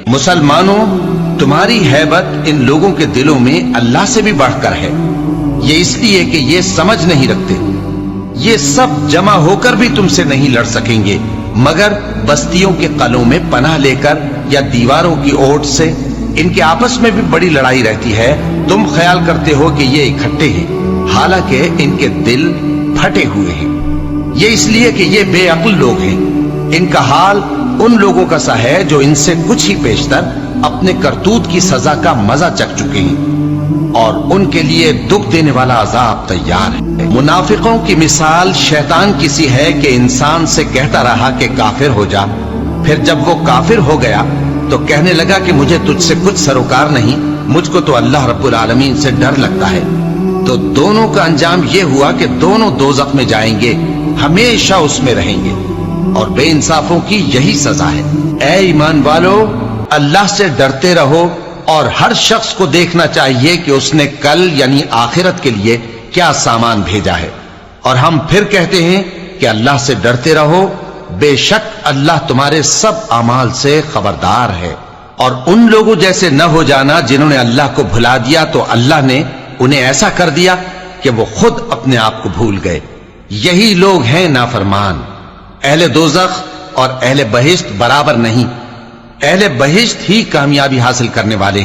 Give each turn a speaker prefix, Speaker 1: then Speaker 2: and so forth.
Speaker 1: مسلمانوں، تمہاری ہیبت ان لوگوں کے دلوں میں اللہ سے بھی بڑھ کر ہے، یہ اس لیے کہ یہ سمجھ نہیں رکھتے۔ یہ سب جمع ہو کر بھی تم سے نہیں لڑ سکیں گے مگر بستیوں کے قلعوں میں پناہ لے کر یا دیواروں کی اوٹ سے۔ ان کے آپس میں بھی بڑی لڑائی رہتی ہے، تم خیال کرتے ہو کہ یہ اکٹھے ہیں، حالانکہ ان کے دل پھٹے ہوئے ہیں۔ یہ اس لیے کہ یہ بے عقل لوگ ہیں۔ ان کا حال ان لوگوں کا سا ہے جو ان سے کچھ ہی پیشتر اپنے کرتوت کی سزا کا مزہ چکھ چکے ہیں، اور ان کے لیے دکھ دینے والا عذاب تیار ہے۔ منافقوں کی مثال شیطان کی سی ہے کہ انسان سے کہتا رہا کہ کافر ہو جا، پھر جب وہ کافر ہو گیا تو کہنے لگا کہ مجھے تجھ سے کچھ سروکار نہیں، مجھ کو تو اللہ رب العالمین سے ڈر لگتا ہے۔ تو دونوں کا انجام یہ ہوا کہ دونوں دوزخ میں جائیں گے، ہمیشہ اس میں رہیں گے، اور بے انصافوں کی یہی سزا ہے۔ اے ایمان والو، اللہ سے ڈرتے رہو، اور ہر شخص کو دیکھنا چاہیے کہ اس نے کل یعنی آخرت کے لیے کیا سامان بھیجا ہے، اور ہم پھر کہتے ہیں کہ اللہ سے ڈرتے رہو، بے شک اللہ تمہارے سب اعمال سے خبردار ہے۔ اور ان لوگوں جیسے نہ ہو جانا جنہوں نے اللہ کو بھلا دیا تو اللہ نے انہیں ایسا کر دیا کہ وہ خود اپنے آپ کو بھول گئے۔ یہی لوگ ہیں نافرمان۔ اہل دوزخ اور اہل بہشت برابر نہیں، اہل بہشت ہی کامیابی حاصل کرنے والے ہیں۔